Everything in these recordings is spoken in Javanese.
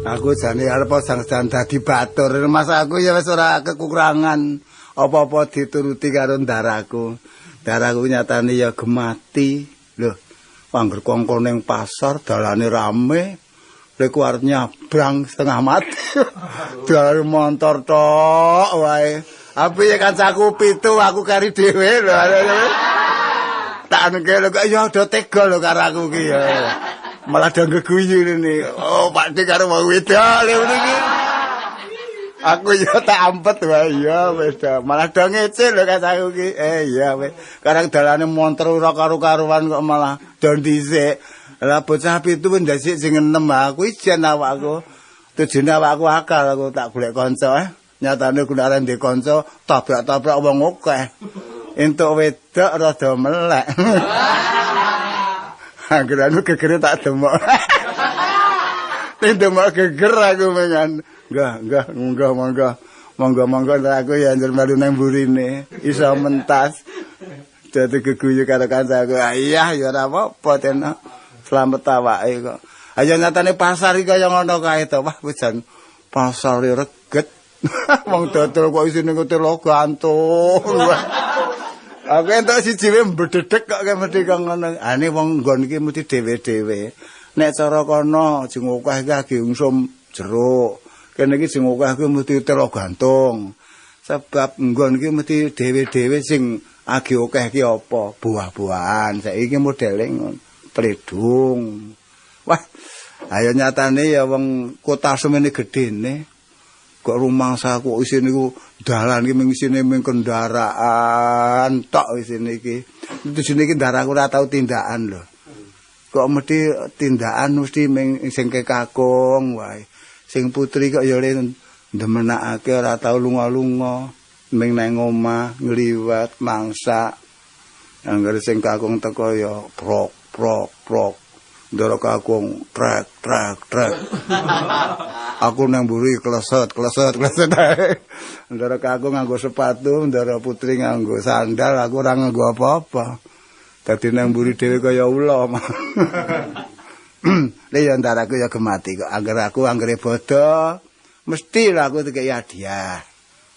Aku jane arep sang dadi batur. Mas aku ya wis ora kekurangan apa-apa dituruti karo ndaraku. Ndaraku nyatane ya gemati. Lho, angger kongkon ning pasar dalane rame. Lek arep nyabrang setengah mati. Dalane motor tok wae. Apa ya kancaku 7 aku kari dhewe lho. Tak nengke lho kok ya do tega lho karo aku ki ya. Malah do geguyu ini. Oh, Pak Dik karo wong wedok ngene iki. Aku ya tak ampet wae ya wis malah do ngece lho kancaku ki. Iya wis. Karang dalane montor ora karo-karuan kok malah do dhisik. Lah bocah 7 ndasik sing 6 aku ijen awakku. Tujune awakku akal aku tak golek kanca Nyatane gunane ndek kanca tabrak-tabrak wong akeh. Entuk wedok rada melek. Anggerane gegere tak demok. Demok geger aku mengan. Enggak, monggo aku ya njur melu nang mburine. Iso mentas. Dadi geguyu karo kancaku. Iya ya ora apa-apa tenan. Slamet awake kok. Ayo nyatane pasar iki kaya ngono kae to. Wah jan pasar reget. Wong dodol kok isine kutelo gantung. Aku entuk siji wae mbedhedhek kok mesti kok ngono. Ane wong nggon iki mesti dhewe-dhewe. Nek cara kono sing akeh iki ageungsum jeruk. Kene iki sing akeh kuwi mesti telo gantung. Sebab nggon iki mesti dhewe-dhewe sing age akeh iki apa? Buah-buahan. Saiki modele ngono. Pledung. Wah, ayo nyatane ya wong kota semene gedene. Kok rumangsa kok isine niku dalan iki mung isine mung kendaraan tok isine iki. Tujune iki ndaraku ora tau tindakan lho. Kok mesti tindakan mesti mung sing kakung wae. Sing putri kok ya ndemenakake ora tau lunga-lunga. Mung nang omah ngliwat mangsak. Angger sing kakung teko ya prok. Ndara kakung trek. Aku nang mburi kleset. Ndara kakung nganggo sepatu, ndara putri nganggo sandal, aku ora nganggo apa-apa. Dadi nang mburi dhewe kaya ula. Lah ya ndaraku ya gemati kok. Anggere bodho, mesti lah aku dikeki hadiah.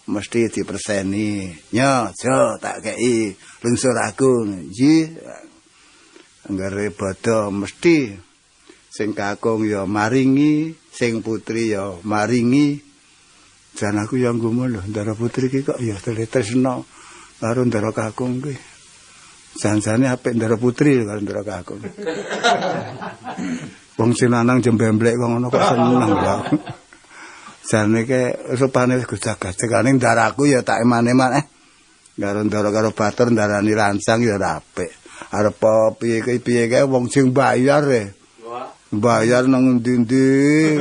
Mesti diperseni. Nyo, jo tak kei lungsur aku. Nggih. Anggere bodho mesti sing kakung ya maringi, sing putri ya maringi. Jan aku ya nggumu lho, ndara putri ki kok ya tresno karo ndara kakung kuwi. Jan-jane apik ndara putri karo ndara kakung. Wong sing lanang jembemblek kok ngono kok seneng lho. Jane ke rupane wis gajah-gajah ndaraku ya tak eman-eman karo ndara karo batur ndarani rancang ya ora apik. Arep piye kae wong sing bayar Bayar nang ndi-ndi.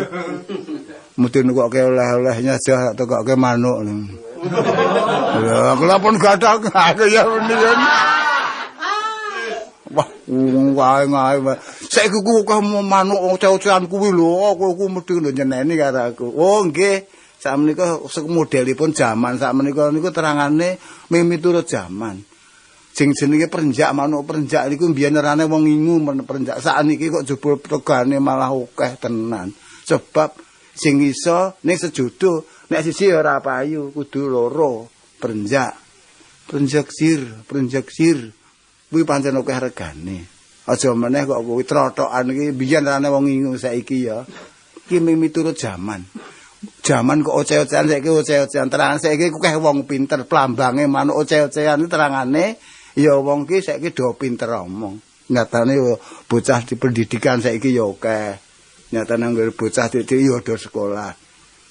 Mesti nukokke oleh-olehnya aja tokokke manuk. Lha kula pun gathak aku ya menian. Wah, ngae. Saiki ku manuk oce-ocean kuwi lho, aku mesti nyeneni karo aku. Oh nggih, sakmenika modelipun jaman sakmenika niku terangane miturut jaman. Sing jenenge perenjak manuk perenjak niku mbiyen nerane wong ingu perenjak sakniki kok jebul regane malah akeh tenan sebab sing iso ning sejodo nek siji ora payu kudu loro perenjak sir kuwi pancen akeh regane aja meneh kok kuwi trotokan iki mbiyen nerane wong ingu saiki ya iki miturut jaman kok oce-ocean saiki oce-ocean terang saiki akeh wong pinter plambange manuk oce-ocean terangane ya wong ki saiki do pinter omong. Nyatane bocah di pendidikan saiki ya akeh. Nyatane anggere bocah didik ya do sekolah.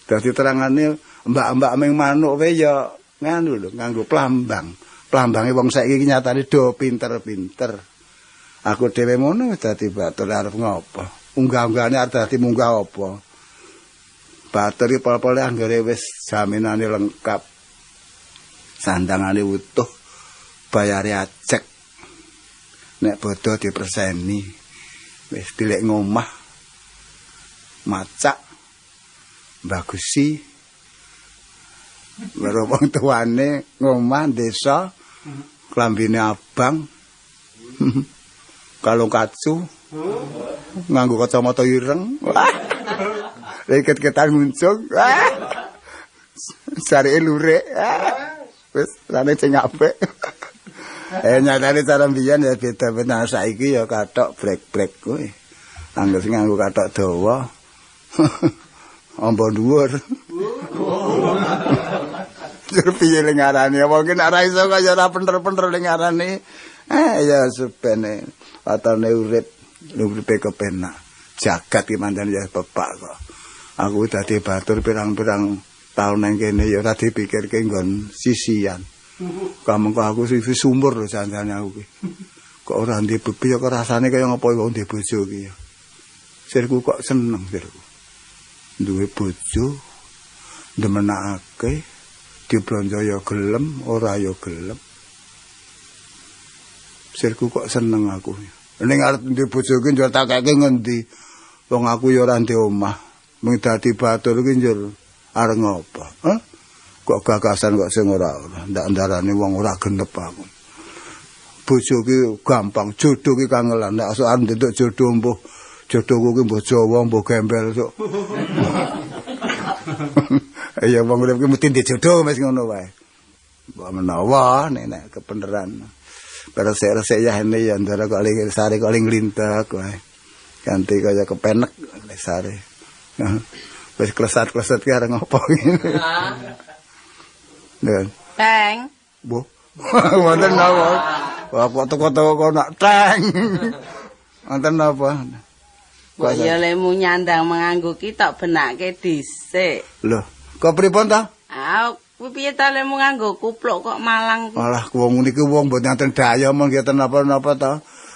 Dadi terangane mbak-mbak ming manuk wae ya nganu lho, nganggo plambang. Plambange wong saiki nyatane do pinter-pinter. Aku dhewe ngono dadi batur arep ngopo? Unggah-unggahane arep dadi munggah apa? Batur iki pol-pole anggere wis jaminane lengkap. Sandangane utuh. Bayare acek nek bodho diperseni wis dilek ngomah macak bagusi karo wong tuane ngomah desa klambine abang kalung kacu nganggo kacamata ireng Iket-ketan nguncung. Sarike lurik. Wis rane sing apik. Nyatane cara mbiyen ya beda-beda saiki ya kathok brek-brek kuwi. Angger sing nganggo kathok dawa. Amba dhuwur. Jur piye le ngarani apa ki nek ora iso kaya ora bener-bener le ngarani. Ya supene atane uripe kepenak. Jagat ki mandan ya pepak kok. Aku dadi batur pirang-pirang taun nang kene ya ora dipikirke nggon sisian. Kamengko aku sisi sumur lho janjane aku ki. Kok ora ndek bebi kok rasane kaya ngapa wong ndek bojo ki ya. Sirku kok seneng sirku. Duwe bojo ndemenake diblonjo ya gelem, ora ya gelem. Sirku kok seneng aku. Ning arep ndek bojo ki njur takake ngendi? Wong aku ya ora ndek omah. Mung dadi batur ki njur arep ngopo? Kok gagasan kok sing ora ndak ndarani wong ora genep aku. Bojo ki gampang, jodoh ki kangelan. Nek sok arep ndentuk jodoh mbuh jodohku ki mbuh Jawa, mbuh gembel sok. Ya wong urip ki mesti dijodoh wis ngono wae. Mbok menawa nek kebeneran. Resik-resik ya ini ya ndara kok sare kok nglintek wae. Ganti kaya kepenek sare. Wis klesat-kleset ki arep ngopo ngene. Nen. Teng. Bu. Wonten napa? Wah kok teko-teko kok nak teng. Wonten napa? Kok ya lemu nyandang menganggo ki tok benake dhisik. Lho, kok pripun ta? Kuwi piye ta lemu nganggo kupluk kok malang. Alah wong niki wong mboten ngaten daya mong ngeten napa-napa ta.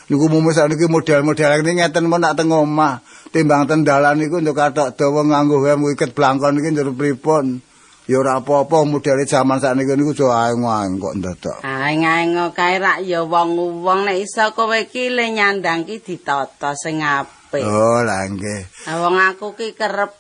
Niku mumus sakniki model-model ngeten men nak teng omah. Timbang ten dalan niku nduk kathok dawa nganggo iket blangkon iki njur pripun. Ya ora apa-apa modele jaman sakniki niku aja aeng-aeng kok ndadak. Aeng-aeng kae rak ya wong-wong nek iso kowe iki le nyandang ki ditata sing apik. Oh, lah nggih. Wong aku ki kerep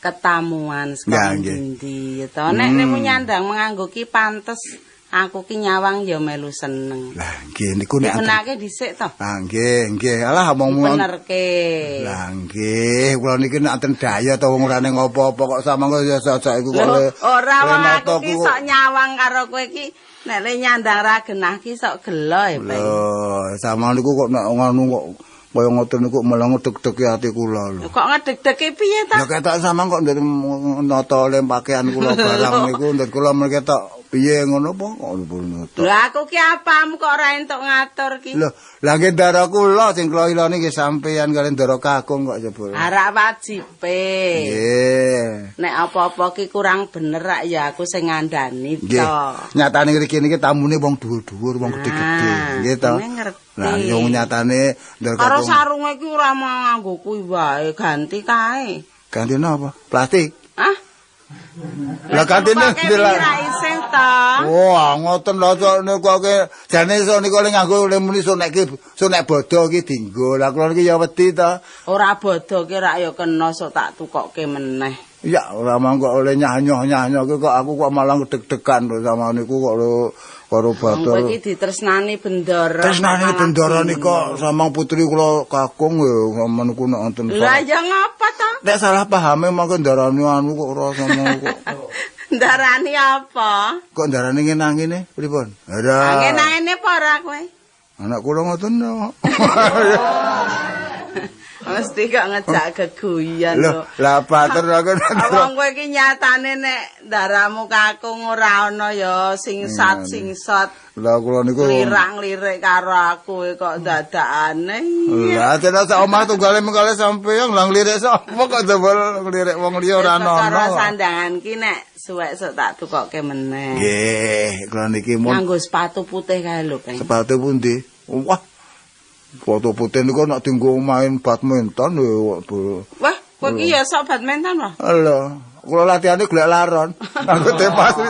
ketamuan sekarang ndi to nek nemu nyandang menganggo ki pantes aku ki nyawang ya melu seneng. Lah nggih niku nek benake dhisik to. Ah nggih. Alah omong benerke. Lah nggih, kula niki nek aten daya to wong ora ning apa-apa kok samangko ya sajak iku kok ora wong aku ki sok nyawang karo kowe ki nek le nyandang ra genah ki sok gelo e, Pak. Lho, samang niku kok nek ngono kok kaya ngoten niku malah ngedeg-degi ati kula lho. Kok ngedeg-degi piye ta? Ya ketok samang kok ndet nata le pakaian kula barang niku ndet kula mriki ketok piye ngono apa kok nata. Lho aku ki apamu kok ora entuk ngatur ki. Lho, lah nggih ndara kula sing kula ilani nggih sampeyan kalian ndara kakung kok jebul. Arak wajibe. Nggih. Nek apa-apa ki kurang bener rak ya aku sing ngandani to. Nyatane ngriki niki tamune wong dhuwur-dhuwur, wong gedhe-gedhe, nggih to. Lah yo nyatane ndara karo sarunge ki ora mau nganggo kuwi wae, ganti kae. Ganti napa? Plastik. Hah? Lah gantine ndelok. Ora isih ta. Wah, ngoten lho niku kok jane iso niku nganggo muni sonek bodo ki dienggo. Lah kula niki ya wedi ta. Ora bodo ki rak ya kena sok tak tukokke meneh. Ya ora mangko oleh nyanyoh-nyanyoh ki kok aku kok malah deg-degan lho sama niku kok lho karo batur. Kowe iki ditresnani bendara. Tresnani bendara nika samang putri kula kakung ya menku nek wonten. Lah ya ngapa ta? Nek salah pahame mangko ndarani anu kok ora sama kok. Ndarani apa? Kok ndarani ngene pripun? Ora. Ngene apa ora kowe? Anak kula ngoten no. Mesti kok ngejak geguyan lho. Lah batur aku. Wong kowe iki nyatane nek ndaramu kakung ora ana ya singsat. Lah kula niku lirak-lirik karo aku kok dadakane. Lah tenan sak omah tunggale mengkale sampeyan lah nglirik sapa kok jebul nglirik wong liya ora ana. Karo sandangan ki nek suwek sok tak tukokke meneh. Nggih, kula niki mun nganggo sepatu putih kae lho, Kang. Sepatu pundi? Wah. Foto putih niku nek dienggo main badminton ya. Wah, kowe iki ya sok badminton lho. Lho, kula latihane golek laron. Aku tepas.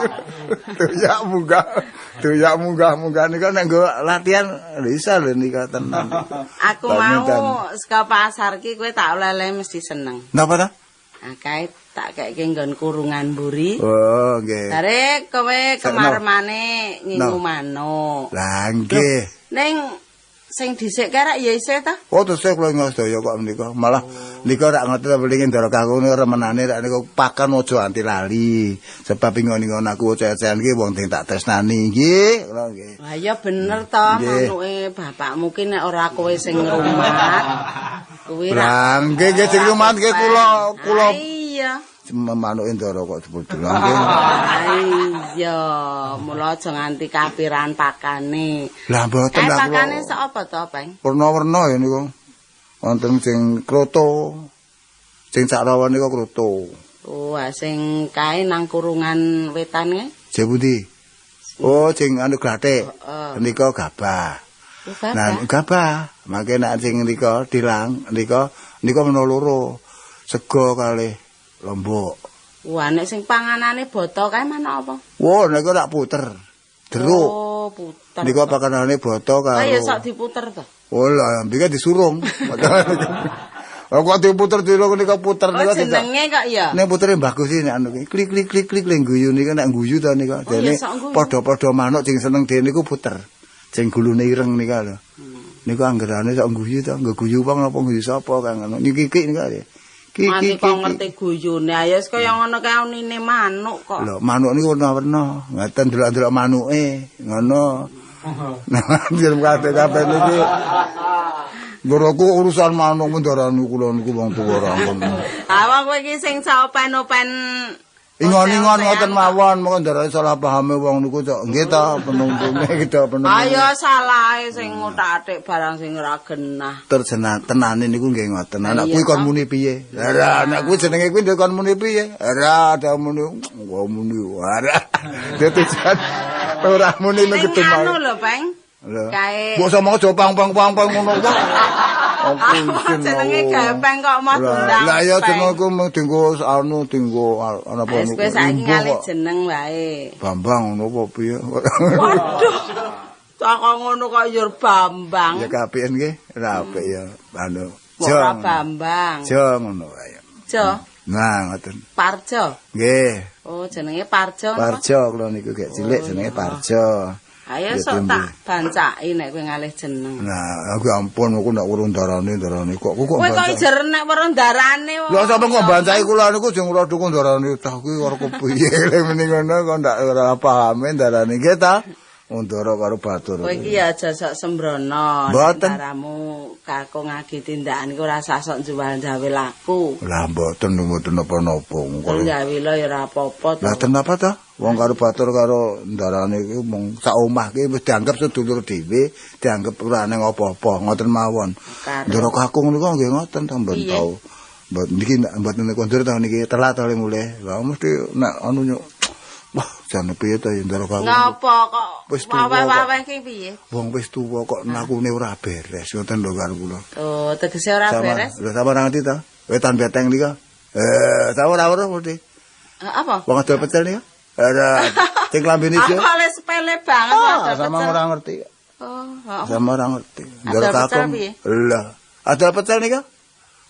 Tuyak munggah niku nek nggo latihan bisa lho nika tenan. Aku mau saka pasar ki kowe tak oleh-oleh mesti seneng. Napa ta? Akeh tak keke nggon kurungan mburi. Oh, nggih. Are kowe kemaremane ngingu manuk. Lah nggih. Ning sing dhisik kerek ya isih ta? Oh tesih kula ingat sedaya kok menika. Malah nika rak ngoten mriki ndara kakung remenane rak niku pakan aja anti lali. Sebab ingon-ingon aku cecean iki wong sing tak tresnani nggih. Kula nggih. Lah ya bener to manuke bapakmu ki nek ora kowe sing ngrumat. Kuwi Lah nggih nggih sing rumat nggih kula iya. manuke ndara kok dipudul. Iya, mula aja nganti kapiran pakane. Lah mboten lah kula. Pakane sak apa to, Peng? Werna-werna ya niku. Wonten sing kroto. Sing sak rawan niku kroto. Oh, sing kae nang kurungan wetane? Jebundi. Oh, sing anu glathik. Nika gabah. Nah, gabah. Mangke nek sing nika dilang nika menawa loro. Sego kalih lombok. Wah, nek sing panganane boto kae mana apa? Wah, nek tak puter. Deruk. Oh, puter. Niku pakanane boto karo. Ayo sok diputer to. Oh lah, mbike disurung. Kok diputer dilo nika puter nika. Oh, jenenge kok ya. Nek putere bagus iki nek anu klik klik klik klik le guyu nika nek guyu to nika. Dene padha-padha manuk sing seneng dene niku puter. Sing gulune ireng nika lho. Niku anggerane sok guyu to, nggo guyu wong apa guyu sapa kang ngono. Nyikik nika ya. Mati kok ngerti guyune. Ayo kaya ngono kae unine manuk kok. Lho, manuk niku warna-warna. Ngaten delok-delok manuke, ngono. Nah, jeneng kabeh niki. Ndaraku urusan manuk mendarani kula niku wong tuwa rampun. Awak kowe iki sing saopen-open ingon-ingon ngoten mawon, monggo ndarani salah pahame wong niku cok. Nggih ta penunggunge kita penunggung. Ayo salahe sing ngutak-atik barang sing ora genah. Tenane niku nggih ngoten. Anak kuwi kon muni piye? Lah anak kuwi jenenge kuwi ndek kon muni piye? Ora ada muni. Wah muni ora. Dadi ora muni nek ketemu. Anu lho, Peng. Kae. Mbok sama aja pang-pang ngono kok. Jenenge gepeng kok mah ndang. Lah ya jenengku mung dinggo anu dinggo ana apa niku. Wis saiki ngalih jeneng wae. Bambang ngono apa piye? Waduh. Cak ngono kok ya Bambang. Ya kapian nggih, ora apik ya anu. Ora Bambang. Jo ngono wae. Jo. Nah, ngoten. Parjo. Nggih. Oh, jenenge Parjo. Parjo kula niku gek cilik jenenge Parjo. Ayo sok tak bancaki nek kowe ngalih jeneng. Nah, aku ampun aku nek urung darane kok kowe kok ijer nek weruh darane. Lha sampe kok bancaki kula niku sing ora dukung darane tah kuwi karo kepiye le meni ngono kok ndak ora pahame darane nggih ta. Undara karo batur. Kowe iki aja sok sembrono. Daramu kakung ngagi tindakan iku ora sok jual gawe laku. Lah mboten napa-napa. Kok gawe lho ya ora apa-apa to. Lah kenapa to? Wong karo batur karo ndarane iki mung sak omah iki wis dianggap sedulur dhewe, dianggap ora neng apa-apa, ngoten mawon. Ndara kakung niku nggih ngoten ta mboten tau. Mboten niki mboten kondur ta niki telat ta mulih. Lah mesti nek anu wah, jane piye ta ndara kakung. Ngapa kok waweh-waweh ki piye? Wong wis tuwa kok nakune ora beres, ngoten lho karo kula. Oh, tegese ora beres. Lha sampe ngerti ta? Wetan beteng nika. Sampe ora weruh mesti. Apa? Wong adol pecel nika. Ada sing lambene iso. Apa le sepele banget sama ora ngerti. Oh, sama ora ngerti. Ndara kakung. Lah, adol pecel nika?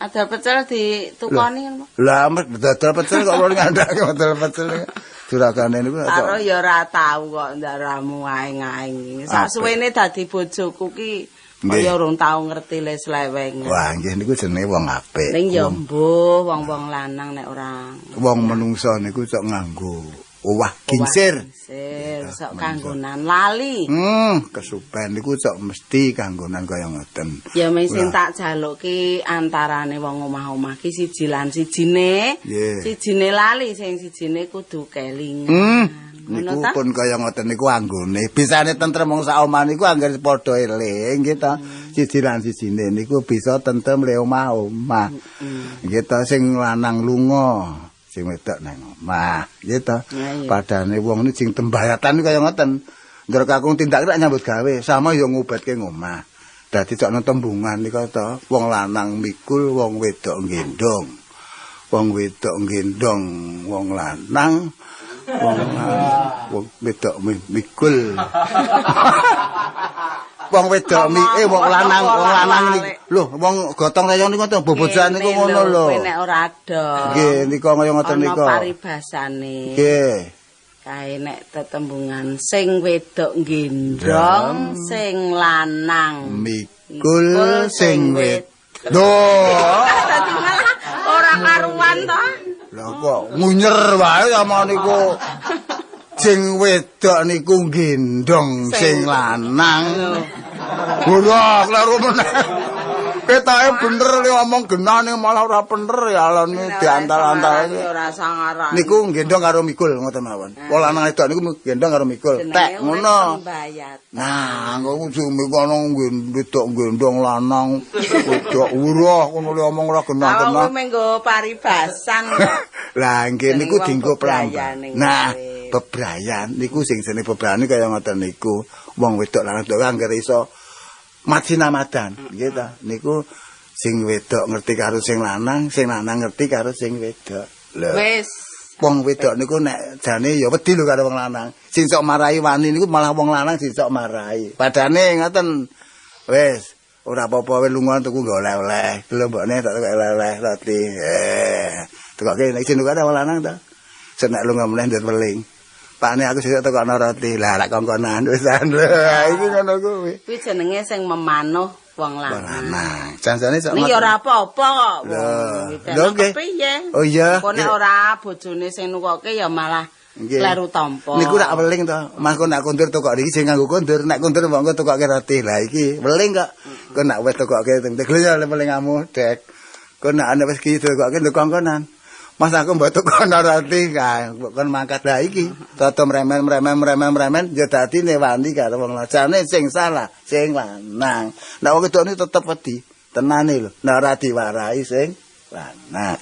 Adol pecel ditukoni ngono. Lah, adol pecel kok ora ngandhake adol pecel nika. Juragane niku karo ya ora tau kok ndaramu aing-aing. Sak suwene dadi bojoku ki kaya urung tau ngerti les leweng. Wah, nggih niku jenenge wong apik. Ning ya mbuh wong-wong lanang nek ora. Wong menungsa niku sok nganggo owah ginsir. Sok kanggonan lali. Kesupen niku sok mesti kanggonan kaya ngoten. Ya mung sing tak jaluki antarane wong omah-omah ki siji lan sijine. Sijine lali, sing sijine kudu kelingan. Niku pun kaya ngoten niku anggone. Bisane tentrem wong sak omah niku angger padha eling nggih ta. Siji lan sijine niku bisa tentrem le omah-omah. Nggih ta sing lanang lunga, sing wedok nang omah. Nggih ta. Padane wong niku sing tembayatan kaya ngoten. Ndara kakung tindak nek nyambut gawe sama ya ngobatke ngomah. Dadi cok tembungan niku ta. Wong lanang mikul, wong wedok nggendong. Wong wedok nggendong wong lanang. Wong wedok mikul. Wong wedok wong lanang iki. Lho, wong gotong sayang niku to bobojan niku ngono lho. Kowe nek ora ada. Nggih, nika kaya ngoten nika. Ana paribasane. Nggih. Kae nek tetembungan sing wedok nggendong, sing lanang Kul sing wit. Duh. Dadi malah ora karuan to. Lah kok munyer wae sama niku. Sing wedok niku gendong sing lanang. Ora kleru meneh. Ketoke bener li ngomong genane malah ora bener ya lan diantal-antal. Ora sangaran. Niku gendong karo mikul ngoten mawon. Wong lanang wedok niku gendong karo mikul. Tek ngono. Nah, engko jumi kono wedok gendong lanang wedok uruh ngono li ngomong ora genah-genah. Aku menggo paribasan. Lah nggih niku dienggo pramban. Nah, bebrayan niku sing jenenge bebrayan kaya ngoten niku. Wong wedok lanang wedok anggere iso Macinamadan, nggih ta. Niku sing wedok ngerti karo sing lanang ngerti karo sing wedok. Lho. Wis. Wong wedok niku nek jane ya wedi lho karo wong lanang. Sing sok marahi wani niku malah wong lanang sing sok marahi. Padane ngoten. Wis, ora apa-apa wae lunga tuku nggo oleh-oleh. Lombokne tak tuku oleh-oleh roti. Tukoke nek sing ada wong lanang ta. Senek lunga meneh ndur weling. Pakne aku sesuk tekokno roti. Lah lak kongkonan wis iki ngono kuwi. Kuwi jenenge sing memanuh wong Wong lanang. lanang. Janjane sok. Iki ora apa-apa kok. Lho nggih. Piye? Oh iya. Kok nek ora bojone sing nukoke ya malah kleru tampa. Niku rak weling to. Mas kok nak kondur tokok iki sing nganggo kondur, nek kondur monggo tokoke roti. Lah iki weling kok. Kok nak wis tokoke teng lho ya welingamu, Dek. Kok nak ana wis ki tokoke nduk kongkonan. Mas aku mbok tukono roti kae, kon mangkat lah iki. Toto mremen ya dadi newani karo wong lanang. Sing salah sing lanang. Nek wong wedok niku tetep wedi, tenane lho. Nek ora diwarai sing lanang.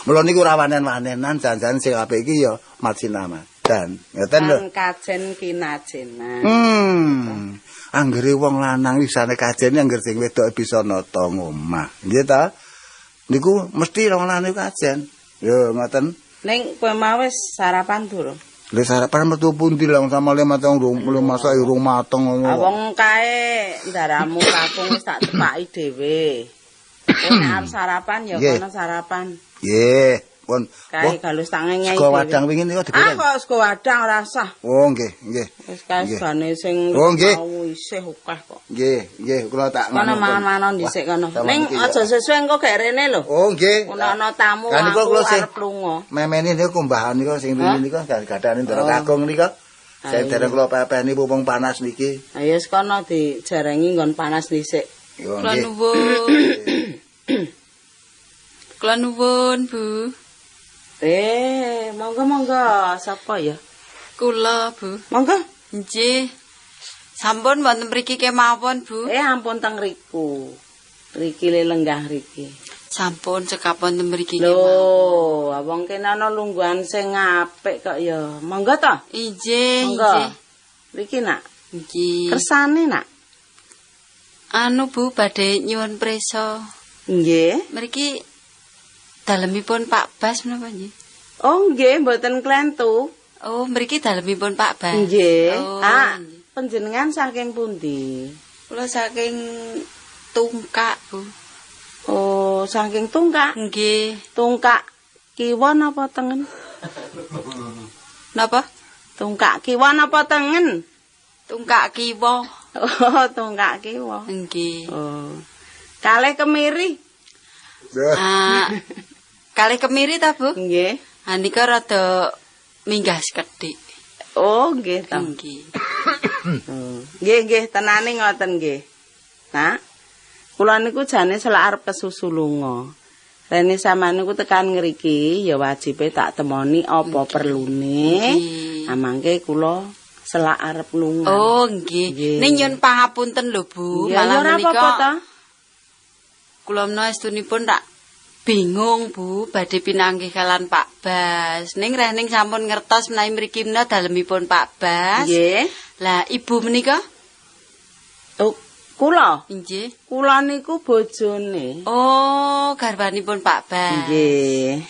Mula niku ora wanen-wanenan jangan sing apik iki ya Macinamadan. Ngoten lho. Kajen kinajenan. Anggere wong lanang wisane kajen angger sing wedok bisa nata ngomah. Nggih ta? Niku mesti wong lanang kajen. Yo ngoten. Ning kowe mau wis sarapan durung? Lha sarapan metu pundi lah sama le mateng masak urung mateng ngono. Wong kae ndaramu kakung wis tak tepaki dhewe. Kowe nek arep sarapan ya kono sarapan. Nggih, pun. Kae galus tange nyai. Sego wadang wingi niku digoreng. Kok sego wadang ora usah. Oh nggih, nggih. Wis kae segane sing isih akeh kok. Nggih, kula tak kono mangan-mangan dhisik kono. Ning aja sesuwe engko gek rene lho. Oh nggih. Ana tamu kan niku kula arep lunga. Memeni niku mbahan niku sing wingi niku gadane ndara kakung niku. Saya dereng kula pepeni mumpung panas niki. Ha ya kono dijarengi nggon panas dhisik. Kula nuwun. Kula nuwun, Bu. Monggo sapa ya? Kula, Bu. Monggo. Nggih. Sampun wonten mriki kemawon, Bu. Ampun teng riku. Riki lenggah riki. Sampun cekap wonten mriki kemawon. Lho, wong kene ana lungguhan sing apik kok ya. Monggo to? Nggih, nggih. Riki nak. Nggih. Kersane nak. Anu Bu badhe nyuwun prisa. Nggih. Mriki dalemipun Pak Bas menapa nggih? Oh nggih, mboten klentu. Oh, mriki dalemipun Pak Bas. Nggih. Oh, Panjenengan saking pundi? Kula saking Tungkak, Bu. Oh, saking Tungkak. Nggih. Tungkak kiwon apa tengen? Napa? Tungkak kiwon apa tengen? Tungkak kiwa. Oh, tungkak kiwa. Nggih. Oh. Kalih kemiri. Kalih kemiri ta, Bu? Nggih. Nika rada minggah sekedhik. Oh, nggih ta. Nggih. Nggih, tenane ngoten nggih. Nak, kula niku jane selak arep kesusu lunga. Rene sampeyan niku tekan ngriki ya wajibe tak temoni apa perlune. Amangke kula selak arep lunga. Oh, nggih. Ning nyun pangapunten lho, Bu. Malah menika kula menawa estunipun tak bingung, Bu, badhe pinanggih kalan Pak Bas. Ning rehning sampun ngertos menawi mriki menawa dalemipun Pak Bas. Nggih. Lah, Ibu menika? Oh, kula. Nggih. Kula niku bojone. Oh, garwanipun Pak Bas. Nggih.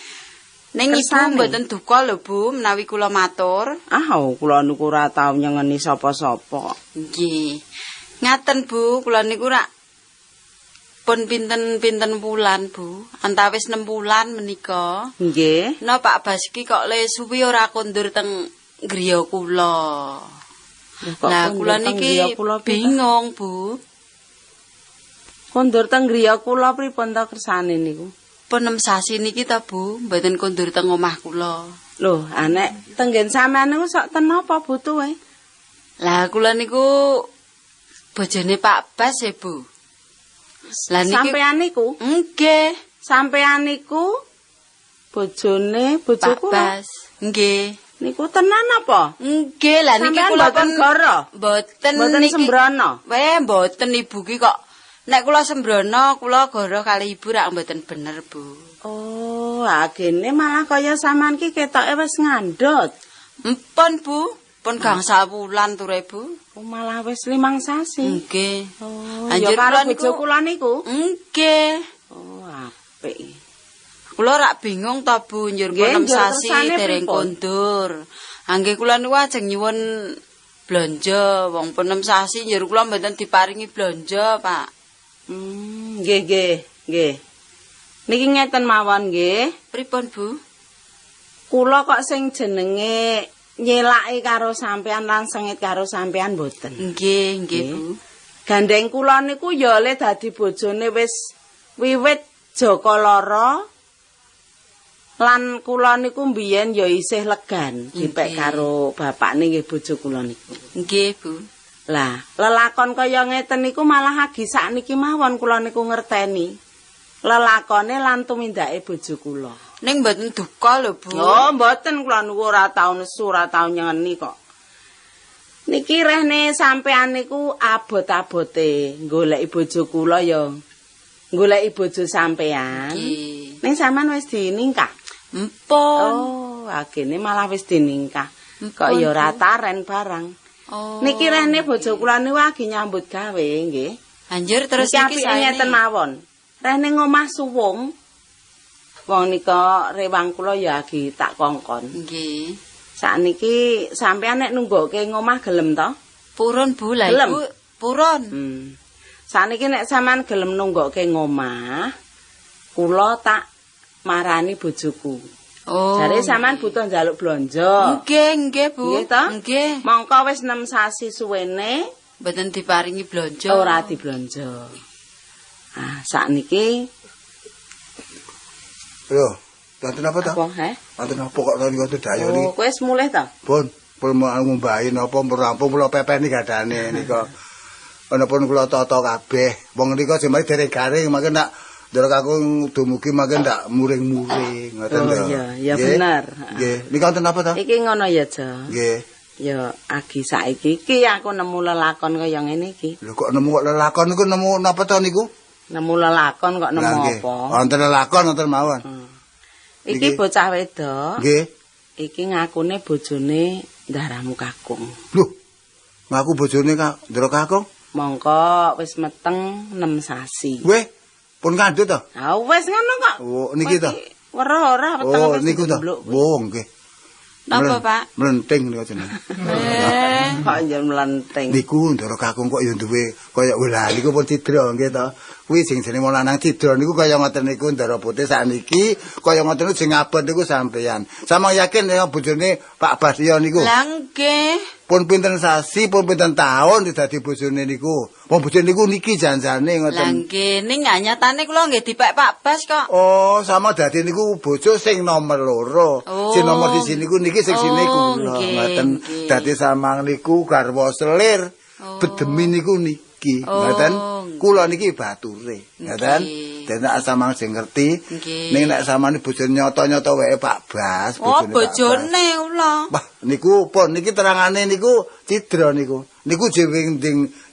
Ning Ibu mboten duka lho, Bu, menawi kula matur. Kula niku ora tau nyengeni sapa-sapa. Nggih. Ngaten, Bu, kula niku rak pun pinten-pinten wulan, Bu. Antawis 6 wulan menika. Nggih. No Pak Bas iki kok le suwi ora kondur teng griya kula. Lah kula niki bingung, Bu. Kondur teng griya kula pripun ta kersane niku? Penem sasi niki ta Bu, mboten kondur teng omah kula. Loh, anek tenggen sampean niku sok ten apa butuhe? Lah kula niku bojone Pak Bas ya Bu. Lah niki Sampean niku? nggih, Sampean niku bojone bojo Pak kula. Bas. Nggih. Niku tenan apa? Nggih, lah niki Sampean kula mboten goro? Mboten Mboten niki. sembrono? Mboten Ibu ki kok. Nek kula sembrono, kula goro kali Ibu rak mboten bener, Bu. Oh, agene malah kaya sampean ki ketoke wis ngandhut. Empun, Bu. Pun gangsal wulan ture, Bu. Oh, malah wis 5 sasi. Nggih. Oh, Anjir, ya karo kula bojo niku- kula niku. Nggih. Oh, apik. Kula rak bingung ta Bu, njur Nggih, penem njur sasi kersane dereng pripun? kondur. Anggih kula niku ajeng nyuwun blanja, wong penem sasi njur kula mboten diparingi blanja, Pak. Nggih. Niki ngeten mawon nggih. Pripun, Bu? Kula kok sing jenenge nyelaki karo sampean lan sengit karo sampean mboten. Nggih, Bu. Gandeng kula niku ya le dadi bojone wis wiwit Jaka Lara. Lan kula niku mbiyen ya isih legan dipek Nggih. karo bapakne nggih bojo kula niku. Nggih, Bu. Lah, lelakon kaya ngeten niku malah agi sakniki mawon kula niku ngerteni. Lelakone lan tumindake bojo kula. Ning mboten duka lho, Bu. Oh, mboten kula niku ora tau nesu, ora tau nyengeni kok. Niki rehne sampean niku abot-abote goleki bojo kula ya goleki bojo sampean. Nggih. Ning sampean wis diningkah. Empun. Oh, agene malah wis diningkah. Empun, Kok ya ora Bu. taren barang. Oh. Niki rene bojo kula niku lagi nyambut gawe nggih. Anjir terus Niki niki apike ngeten mawon. Rene ngomah suwung. Wong nika rewang kula ya agi tak kongkon. Nggih. Sakniki sampean nek nungguke ngomah gelem to? Purun, Bu. Lah Gelem? Ibu purun. Sakniki nek sampean gelem nungguke ngomah, kula tak marani bojoku. Oh. Jare sampean butuh njaluk blonjo. Nggih, Bu. Nggih to? Nggih. Mongko wis 6 sasi suwene Mboten diparingi blanja. ora diblonjo. Ah, sakniki Lho, wonten apa ta? apa, he? Wonten apa kok tadi wonten dayo niki? Oh, kowe wis mulih to? Pun, mau ngumbahi napa rampung kula pepeni gadane nika. Ana pun kula tata kabeh. Wong nika jemari dereng garing, mangke nak ndoro aku dumugi mangke ndak muring-muring ngoten Oh, lho. iya, Nggih. bener. Nggih, nika wonten apa ta? Iki ngono ya, Jo. Nggih. Ya agi saiki iki aku nemu lelakon kaya ngene iki. Lho kok nemu kok lelakon niku nemu napa ta niku? Nemu lelakon kok nemu Lah, nggih. apa? Wonten lelakon wonten mawon. Iki Niki. bocah wedok. Nggih. Iki ngakune bojone ndaramu kakung. Lho. Ngaku bojone Kak Ndoro Kakung. Mongko wis meteng 6 sasi. Weh, pun kandhut to? Ah wis ngono kok. Oh, niki to. Weruh ora weteng Oh, wis niku to. njembluk. Oh, nggih. Napa, Pak? Mlenting niku jenenge. Kok njen mlenting. Niku Ndoro Kakung kok ya duwe kaya lah niku pun cidra nggih to. Kuwi sing jenenge wong lanang cidra niku kaya ngoten niku Ndoro Putih sakniki kaya ngoten niku sing abot niku sampeyan. Sama yakin ya bojone Pak Basya niku. Lah nggih. Pun pinten sasi, pun pinten taun dadi bojone niku. Wong bojone niku niki janjane Lah ngoten. nggih, ning nyatane kula nggih dipek Pak Bas kok. Oh, sama dadi niku bojo sing nomor loro. Oh. Sing nomor di sini niku niki sing sini Oh, kula. nggih, Ngoten nggih. dadi samang niku garwa selir. Oh. Bedemi niku niki. Oh, Ngoten. nggih. Kula niki bature. Ngoten. Nggih. Dadi nek samang sing ngerti. Nggih. Ning nek samane bojone nyata-nyata wae Pak Bas, Oh, Pak Bas. bojone kula. Wah, niku pun niki terangane niku cidra niku. Niku jewing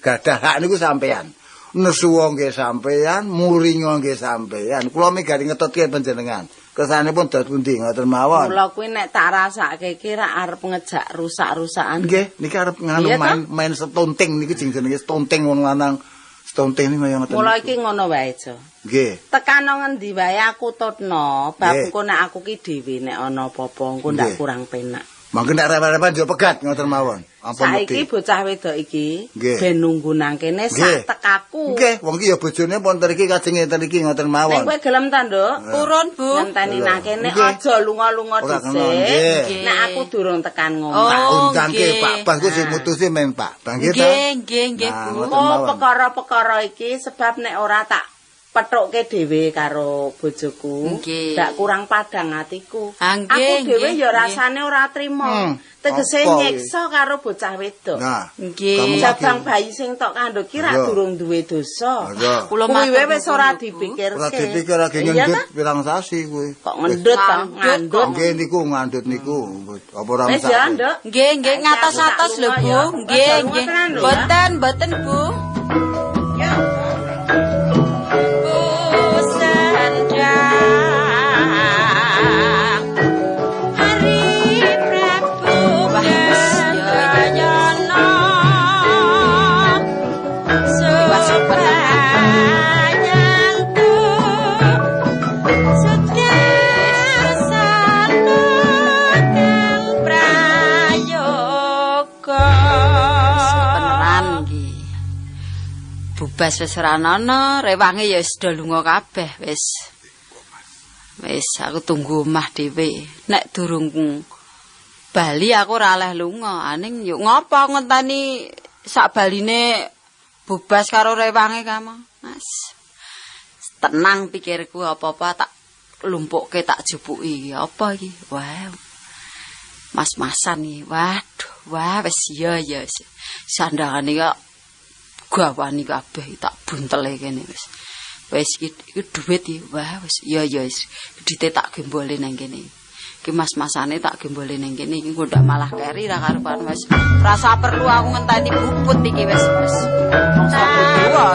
gadah hak niku sampean. Nesuwa nggih sampean, muringa nggih sampean. Kula migari ngetutke panjenengan. Kesanipun dos pundi ngoten mawon. Mula kuwi nek tak rasake iki ra arep ngejak rusak-rusakan. Nggih, niki arep nganu Iya, main stunting niki jenenge stunting wong lanang. Stunting niku kaya ngoten. Mula niku. iki ngono wae, Jo. Nggih. Tekano ngendi wae aku tutno, bab Nggih. engko nek aku ki dhewe nek ana apa-apa engko ndak Nggih. kurang penak. Mangke nek repan-repan yo pegat ngoten mawon. Ampun Saiki bocah wedok iki Nggih. ben nunggu nang kene sak tekaku. Nggih, wong iki ya bojone ponter iki kajeng ngeten iki ngoten Nek mawon. kowe gelem ta, Nduk? Purun, Bu. Ngenteni nang kene Nggih. aja lunga-lunga Ora kena, dhisik. nggih. Nek aku durung tekan ngomong. Oh, Tak undangke nggih. Pak Bang ku sing mutusi men Pak Bang gitu. Nggih, Nah, Bu. ngoten Oh, mawon. perkara-perkara iki sebab nek ora tak pethuke dhewe karo bojoku, Nggih. ndak kurang padang atiku. Ah, Aku nggih, dhewe nggih, ya nggih. rasane ora trima. Tegese apa nyiksa karo bocah wedok. Nah, Nggih. kamu Jabang lagi- bayi sing tok kandhut ki ra Iya. durung duwe dosa. Iya. Kula Kuwi matur wis nuwun, ora Bu. dipikirke. Ora dipikir lagi Iya ngendut ta? pirang sasi kuwi. Kok ngendut to, Ngandhut ngandut. Nggih niku ngandut niku. Apa ora Wis ya, mesake? Nduk. Nggih, ngatos-atos lho, Bu. Nggih, nggih. Boten, Bu. Beneran nggih. Bubas wis ora ana, rewange ya wis do lunga kabeh wis. Wis aku tunggu omah dhewe. Nek durung bali aku ora oleh lunga. Aning yo ngopo ngenteni sak baline bubas karo rewange kamu. Mas. Tenang pikirku apa-apa tak lumpukke tak jupuki. Apa iki? Wah. Mas-masan iki. Waduh, wah wis ya wis. Sandangane kok gawani kabeh tak buntele kene wis. Wis iki dhuwit iki. Wah wis ya wis. Gedite tak gembole nang kene. Iki mas-masane tak gembole nang kene iki kok ndak malah keri ra karuan wis. Rasa perlu aku ngenteni buput iki wis. Mongso berdua.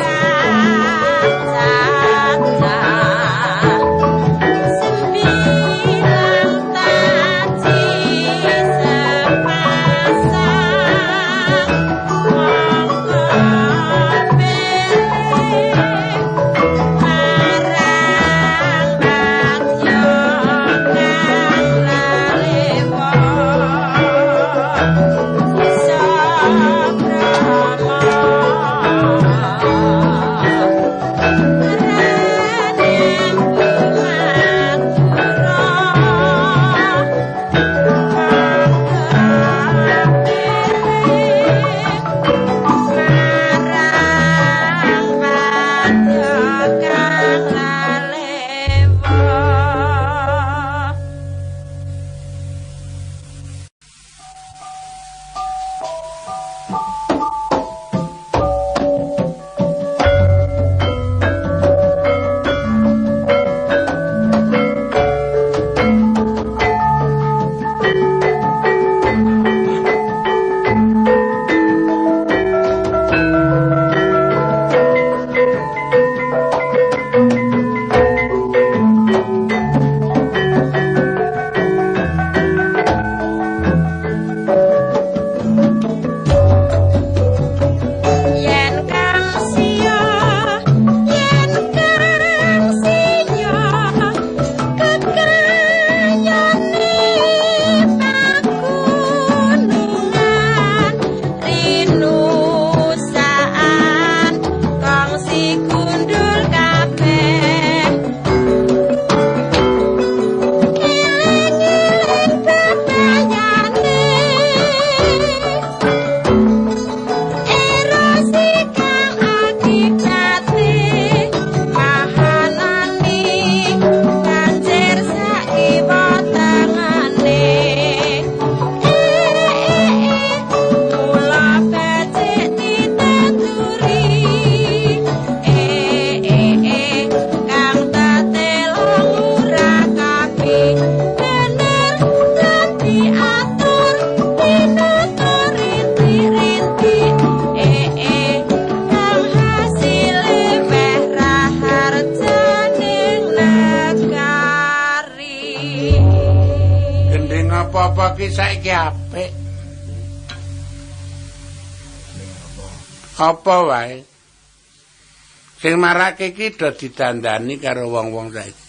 apa-apa ki saiki apik. Apa wae. Sing marake iki do didandani karo wong-wong saiki.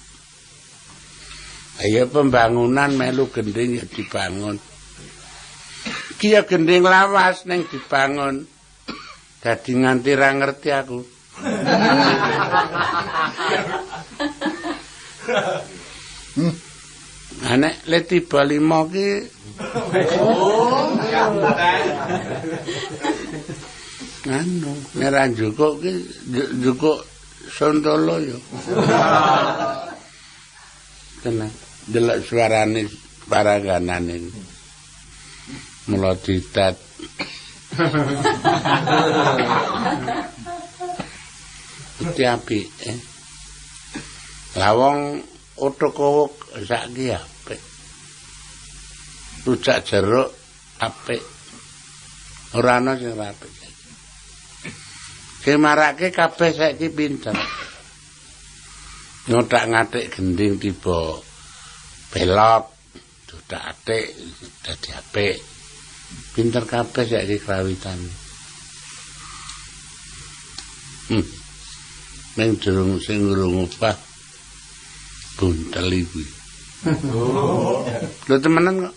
Ayo pembangunan melu gending ya dibangun. Iki ya gending lawas ning dibangun. Dadi nganti ra ngerti aku. Nek le tiba 5 ki anu nek ra njukuk ki njukuk Sontolo yo. Tenan delok suarane paraganane. Mula ditat. Iki apik Lawang utuk-uwuk saiki apik. Rujak jeruk apik. Ora ana sing ora apik. Sing marake kabeh saiki pinter. Nyodak ngatik gending tiba belok, nyodak atik dadi apik. Pinter kabeh saiki krawitan. Ning durung sing urung opah buntel iki. Lho temenan kok.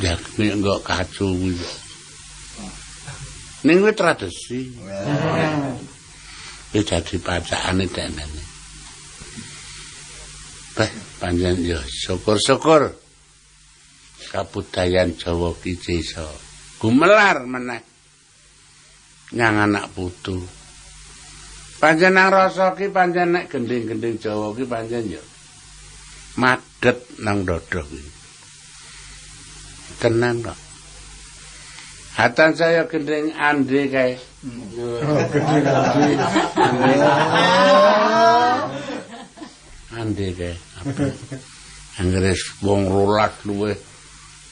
Ya nek enggak kacu iki. Ning kuwi tradisi. Wis dadi pacakane denene. Panjen ya syukur-syukur kabudayan Jawa ki iso gumelar meneh nyang anak putu. Panjen nang rasa ki panjen nek gending-gending Jawa ki panjen ya madet nang dada ki. Tenan kok. Hatan saya gending ande kae. Ande kae. Anggere wong 12 luwe.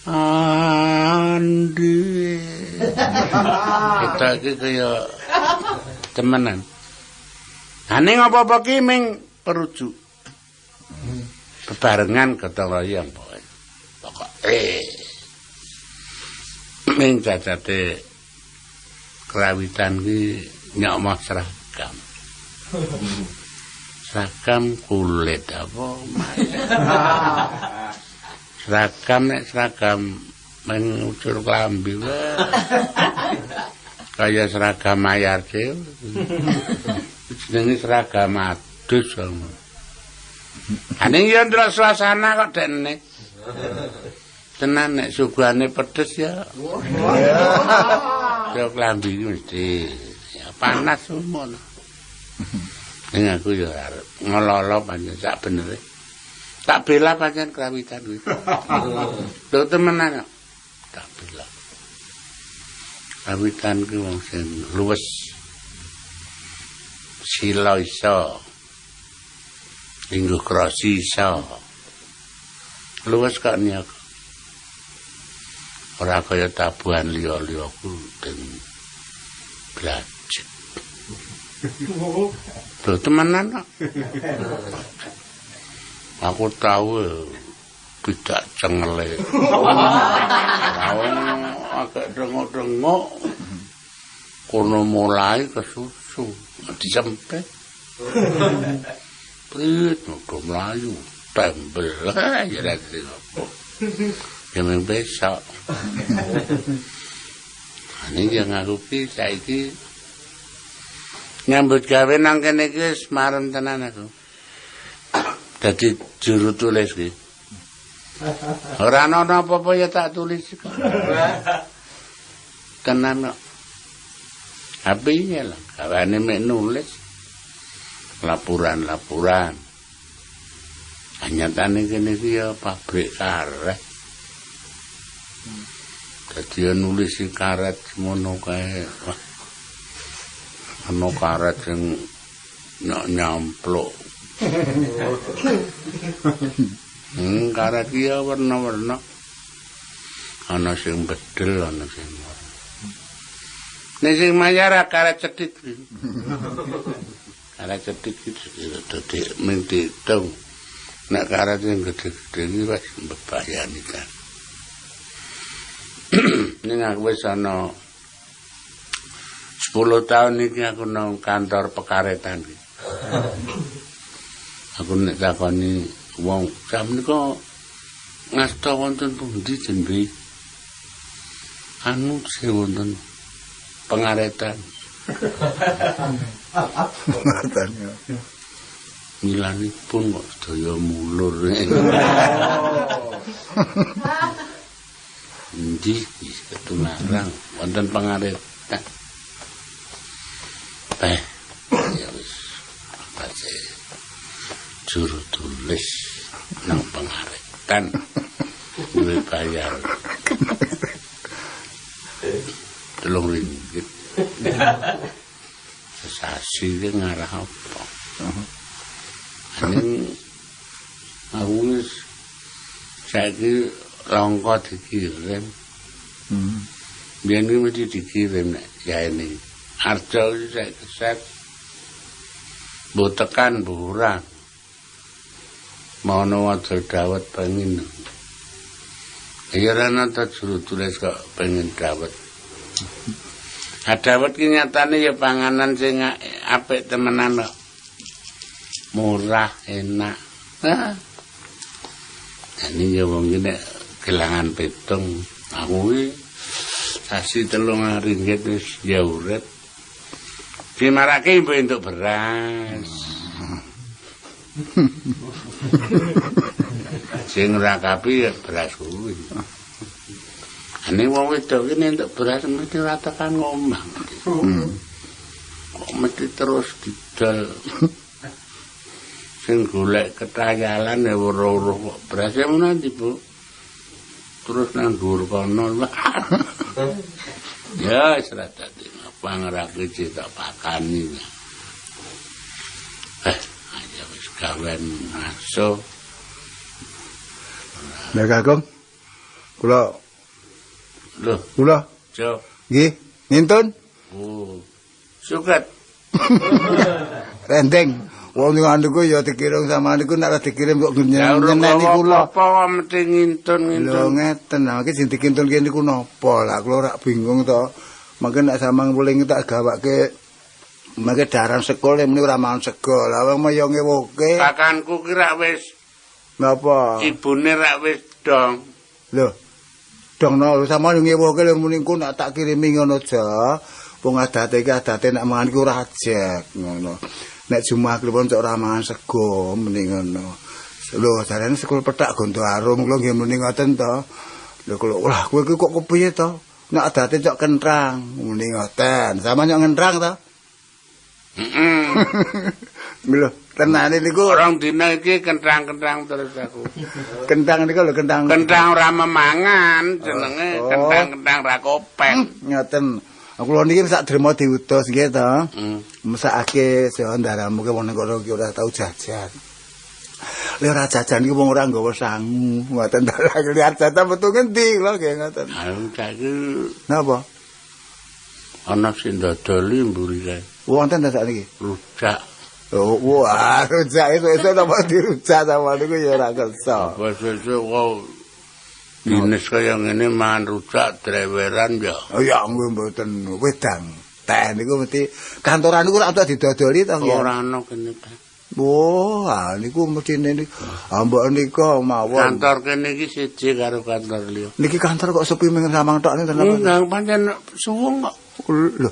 Ande. Kita iki kaya temenan. Ane apa-apa ki ming perujuk. Bebarengan gotong royong pokoke. Ming cacate krawitan ki nyok seragam. Seragam kulit apa? Seragam nek seragam ming ucul klambi wae. Kaya seragam mayar dhewe. Jenenge seragam adus. Ane yen ndelok suasana kok dene. Tenan nek suguhane pedes ya. Ya klambi mesti ya panas semono. Ning aku ya arep ngelolo pancen sak benere. Tak bela pancen krawitan kuwi. Lho temenan kok. Tak bela. Krawitan kuwi wong sing luwes. Sila iso. Lingguh krosi iso. Luwes kok niaga. Ora kaya tabuhan liya-liya ku den blajek. Lho temenan kok. Aku tahu bidak cengele. Wong agak dengok-dengok kono mulai kesusu disempet. Prit nudo mlayu tembel ya dadi opo. Yang besok. Ini yang aku ki saiki nyambut gawe nang kene iki wis marem tenan aku. Dadi juru tulis ki. Ora ana apa-apa ya tak tulis kok. Tenan kok. Apinya lah, gawane mek nulis. Laporan-laporan. Nyatane kene iki ya pabrik karet. Dadi nulis karet ngono kae. Ana karet sing nyampluk. Karet iki warna-warna. Ana sing bedel, ana sing warna. Nek sing mayar karet cedhit. Karet cedhit iki dadi mung diitung. Nek karet sing gedhe-gedhe iki wis mbebayani kan. Ning aku wis ana 10 tahun iki aku nang kantor pekaretan iki. Aku nek takoni wong jam niku ngasta wonten pundi jenenge? Anu sing wonten pengaretan. Milanipun kok sedaya mulur. Endi ketularan wonten pengaretan. Ya wis. Baca juru tulis nang pengaretan. Duwe bayar. 3 ringgit. Sesasi iki ngarah apa? Ning aku wis saiki langka dikirim. Biyen iki mesti dikirim nek yaene. Arjo iki saiki keset. Mbok tekan burang. Mono wadul dawet pengin. Ya ana ta juru tulis kok pengen dawet. Dawet ki nyatane ya panganan sing apik temenan kok. Murah, enak. Ini ya wong iki nek kelangan petung, aku iki sasi 3 ringgit wis ya urip. Dimarake mbok entuk beras. Sing ora kapi ya beras kuwi. Ane wong wedok iki entuk beras mesti ora tekan ngomong. Kok mesti terus didol. Sing golek ketayalan ya weruh kok beras e nanti Bu. Terus nang dhuwur kono. Ya wis ra dadi pangrake tak pakani. Aja wis gawen aso. Lah Kakung. Kula Jo. nggih, nintun. Oh. Suket. Rendeng. Wong ning niku ya dikirim sama niku nek dikirim kok nyeneni kula. Apa mesti ngintun. Lho ngeten, iki sing dikintulke niku napa? Lah kula ora bingung to. Mangke nek sampean muling tak gawake mangke daran sekol meni ora mau sego. Lah wong ya ngewoke. Kakanku ki rak wis Napa? ibune rak wis dong. Lho. Dongno sampean ngewoke lho muni ku nek tak kirimi ngono aja. Wong adate iki adate nek mangan iku ora ajek ngono. Nek Jumat klepon cok ora mangan sego muni ngono. Lho jarane sekul pethak gondo arum kula nggih muni ngoten to. Lho kula wah kowe iki kok kepiye to? Nek adate cok kentrang muni ngoten. Sama nyok kentrang to? Heeh. Lho tenane niku Orang dina iki kentrang-kentrang terus aku. kentang niku lho kentang. Kentrang ora memangan jenenge kentrang-kentrang ra kopeng. Ngoten. Kula niki sak drema diutus nggih to. Mesakake saudaramu ke wong kono ki ora tau jajan. Lha ora jajan iki wong ora nggawa sangu. Ngoten ta lihat jajan metu ngendi lho nggih ngoten. Ayo saiki Napa? ana sing dodoli mburi kae. Wonten ta sakniki? Rujak. Oh, wah, rujak esuk napa dirujak sama niku ya ora kersa. Apa sesuk kok dinis kaya ngene mangan rujak dreweran ya. Oh ya nggih mboten wedang. Teh niku mesti kantoran niku ora tau didodoli to nggih. Ora ana kene ta. Wah, niku mesti niku. Mbok nika mawon. Kantor kene iki siji karo kantor liya. Niki kantor kok sepi ming samang tok niku napa? Enggak pancen suwung kok. Lho.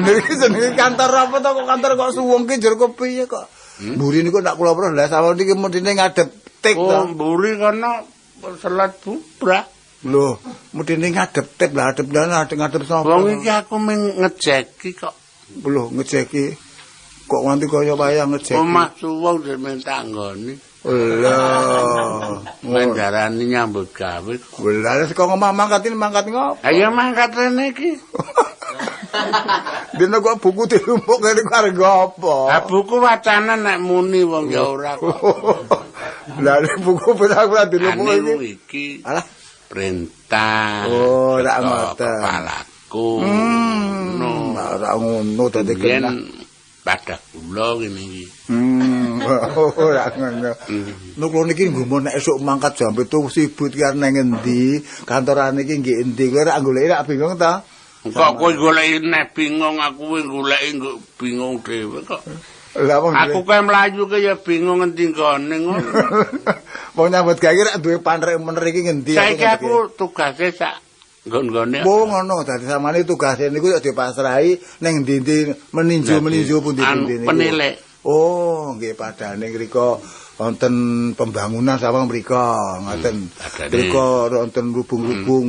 Niki jenenge kantor apa to kok kantor kok suwung ki njur kepiye kok. Mburi niku nak kula pernah lah sawon niki mudine ngadep tik to. Oh, mburi kono selat bubrah. Lho, mudine ngadep tik lah ngadep sapa. Wong iki aku ming ngejeki kok. Lho, ngejeki. Kok nganti kaya wayang ngejeki. Omah suwung dhewe tak nggoni. Lho. Mendarani nyambut gawe. Lah sik ngomong mangkat ngopo? Ayo mangkat rene iki. Dene kok buku dilumpuk kene karo apa? Ha buku wacana nek muni wong ya ora kok. Lah buku pira dilumpuk Anu iki. iki Alah, perintah. Oh, rak teko ngoten. Kepalaku. ora ngono dadi Yen kena. pada kula ngene iki. Ora ngono. Nek kula niki nggumun nek esuk mangkat jam 7 sibuk karo nang endi? Kantorane iki nggih endi? Kowe rak goleki rak bingung ta? Kok kowe goleki nek bingung aku kowe goleki bingung dhewe kok. Lah wong Aku kae mlayu ke ya bingung ngendi nggone ngono. wong nyambut gawe rak duwe panrek mener iki ngendi. Saiki aku tugase sak nggon-nggone. Oh ngono dadi samane tugase niku ya dipasrahi ning ndi-ndi meninju pundi-pundi niku. Penilik. Oh, nggih padane ngrika wonten pembangunan sawang mrika ngoten. Mrika wonten lubung-lubung